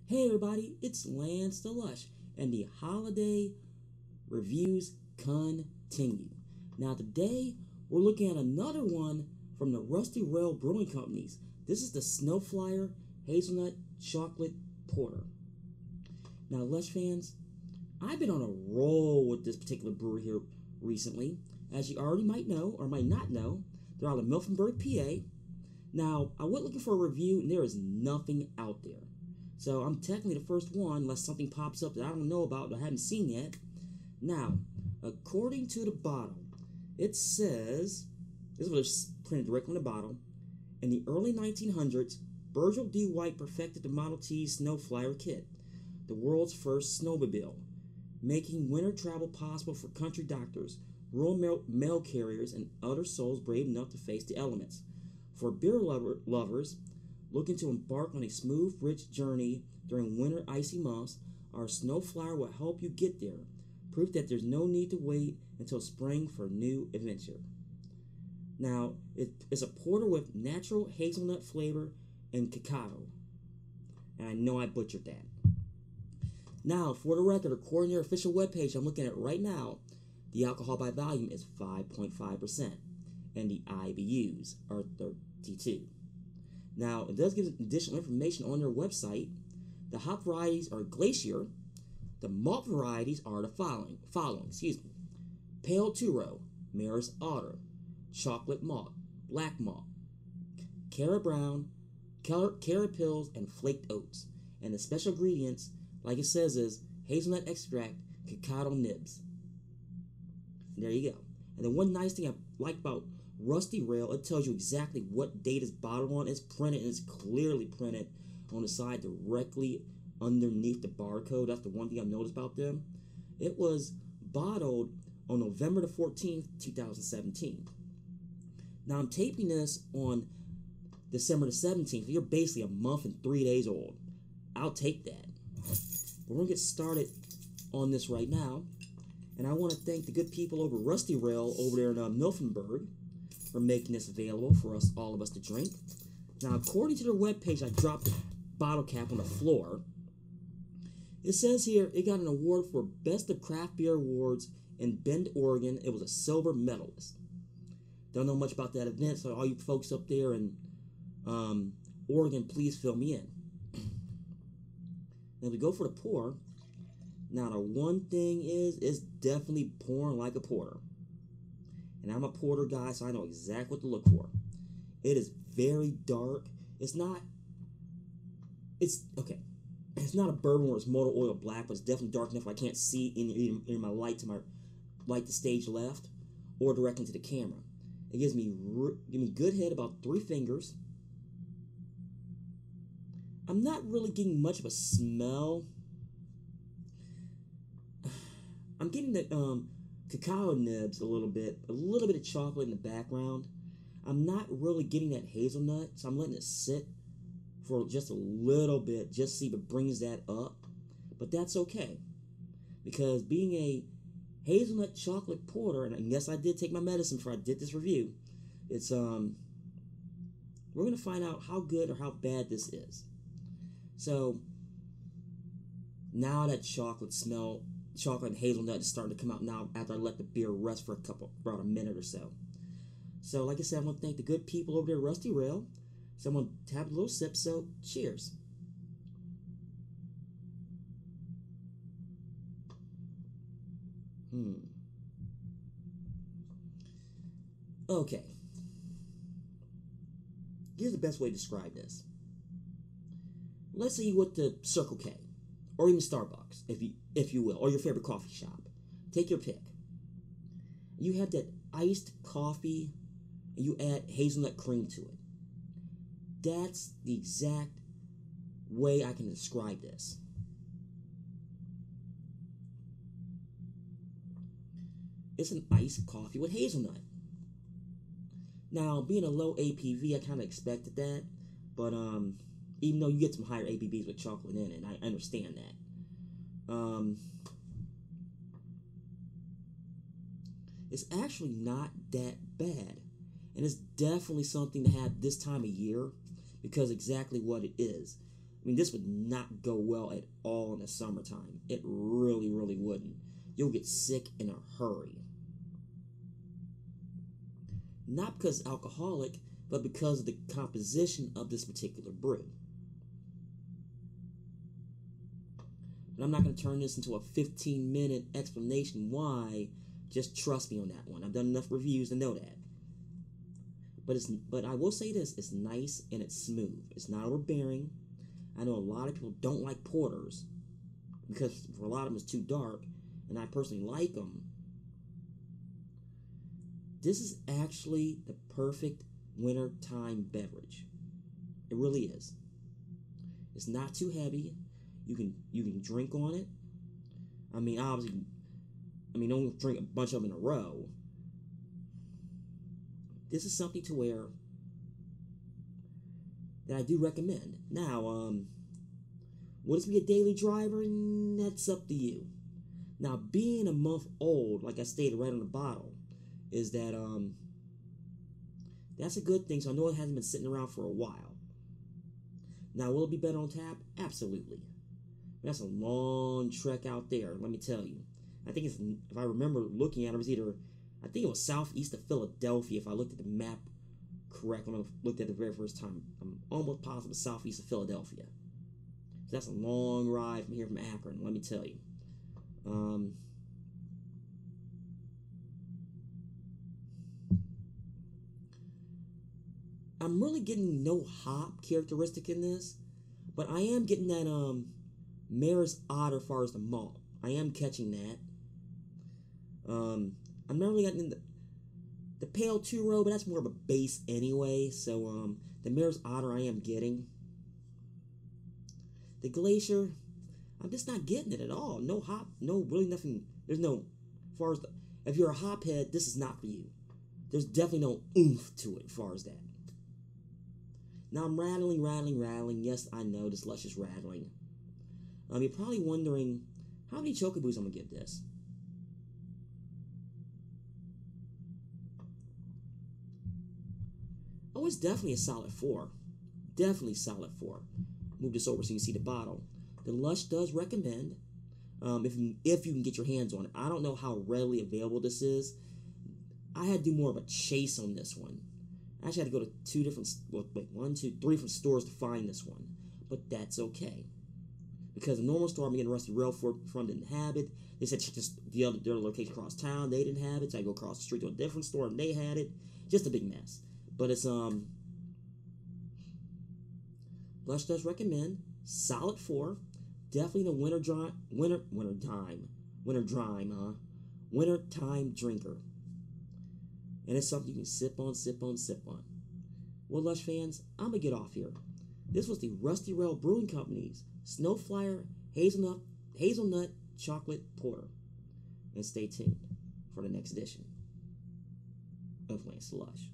Hey everybody, it's Lance the Lush, and the holiday reviews continue. Now today, we're looking at another one from the Rusty Rail Brewing Companies. This is the Snowflyer Hazelnut Chocolate Porter. Now Lush fans, I've been on a roll with this particular brewery here recently. As you already might know, or might not know, they're out of Milfenburg, PA. Now, I went looking for a review, and there is nothing out there. So I'm technically the first one, unless something pops up that I don't know about that I haven't seen yet. Now, according to the bottle, it says, this is what it's printed directly on the bottle. In the early 1900s, Virgil D. White perfected the Model T Snowflyer kit, the world's first snowmobile, making winter travel possible for country doctors, rural mail carriers, and other souls brave enough to face the elements. For beer lovers looking to embark on a smooth, rich journey during winter icy months, our Snowflyer will help you get there. Proof that there's no need to wait until spring for a new adventure. Now, it's a porter with natural hazelnut flavor and cacao. And I know I butchered that. Now, for the record, according to their official webpage I'm looking at right now, the alcohol by volume is 5.5%, and the IBUs are 32. Now, it does give additional information on their website. The hop varieties are Glacier. The malt varieties are the following. Pale Turo, Maris Otter, Chocolate Malt, Black Malt, Cara Brown, Cara Pills, and Flaked Oats. And the special ingredients, like it says, is hazelnut extract, cacao nibs. And there you go. And the one nice thing I like about Rusty Rail, it tells you exactly what date it's bottled on. It's printed, and it's clearly printed on the side directly underneath the barcode. That's the one thing I've noticed about them. It was bottled on November the 14th, 2017. Now I'm taping this on December the 17th. You're basically a month and 3 days old. I'll take that. But we're going to get started on this right now. And I want to thank the good people over Rusty Rail over there in Milfenburg for making this available for us, all of us, to drink. Now, according to their webpage, I dropped the bottle cap on the floor. It says here it got an award for Best of Craft Beer Awards in Bend, Oregon. It was a silver medalist. Don't know much about that event, so all you folks up there in Oregon, please fill me in. Now, we go for the pour. Now, the one thing is, it's definitely pouring like a porter. And I'm a porter guy, so I know exactly what to look for. It is very dark. It's not a bourbon where it's motor oil black, but it's definitely dark enough I can't see in my light to stage left or directly to the camera. It gives me good head, about 3 fingers. I'm not really getting much of a smell. I'm getting the cacao nibs a little bit of chocolate in the background. I'm not really getting that hazelnut, so I'm letting it sit for just a little bit, just see if it brings that up. But that's okay, because being a hazelnut chocolate porter, and yes, I did take my medicine before I did this review. It's we're gonna find out how good or how bad this is. So now that chocolate and hazelnut is starting to come out now after I let the beer rest for about a minute or so. So like I said, I want to thank the good people over there at Rusty Rail. So I'm going to have a little sip, so cheers. Okay. Here's the best way to describe this. Let's say you went to Circle K, or even Starbucks, if you will, or your favorite coffee shop. Take your pick. You have that iced coffee, and you add hazelnut cream to it. That's the exact way I can describe this. It's an iced coffee with hazelnut. Now, being a low APV, I kind of expected that, but even though you get some higher ABVs with chocolate in it, and I understand that. It's actually not that bad. And it's definitely something to have this time of year, because exactly what it is. I mean, this would not go well at all in the summertime. It really, really wouldn't. You'll get sick in a hurry. Not because it's alcoholic, but because of the composition of this particular brew. But I'm not going to turn this into a 15-minute explanation why. Just trust me on that one. I've done enough reviews to know that. But I will say this, it's nice and it's smooth. It's not overbearing. I know a lot of people don't like porters because for a lot of them it's too dark, and I personally like them. This is actually the perfect wintertime beverage. It really is. It's not too heavy. You can drink on it. I mean, obviously, don't drink a bunch of them in a row. This is something to where that I do recommend. Now, will this be a daily driver? That's up to you. Now, being a month old, like I stated right on the bottle, is that that's a good thing. So I know it hasn't been sitting around for a while. Now, will it be better on tap? Absolutely. That's a long trek out there, let me tell you. I think it's, if I remember looking at it, I think it was southeast of Philadelphia, if I looked at the map correctly when I looked at it the very first time. I'm almost positive southeast of Philadelphia. So that's a long ride from here from Akron, let me tell you. I'm really getting no hop characteristic in this, but I am getting that Maris Otter as far as the malt. I am catching that. I'm not really getting the Pale Two-Row, but that's more of a base anyway. So the Maris Otter I am getting. The Glacier, I'm just not getting it at all. No hop, no really nothing. There's no, as far as if you're a hop head, this is not for you. There's definitely no oomph to it as far as that. Now I'm rattling. Yes, I know this Lush is rattling. You're probably wondering how many Chocobos I'm gonna give this. Oh, it's definitely a solid 4. Definitely solid 4. Move this over so you can see the bottle. The Lush does recommend, if you can get your hands on it. I don't know how readily available this is. I had to do more of a chase on this one. I actually had to go to 3 different stores to find this one. But that's okay. Because the normal store I'm getting Rusty Rail from didn't have it. They said check the other location across town. They didn't have it. So I go across the street to a different store and they had it. Just a big mess. But it's Lush does recommend solid 4. Definitely the wintertime drinker. And it's something you can sip on. Well, Lush fans, I'm gonna get off here. This was the Rusty Rail Brewing Company's Snowflyer Hazelnut Chocolate Porter. And stay tuned for the next edition of Lance Lush.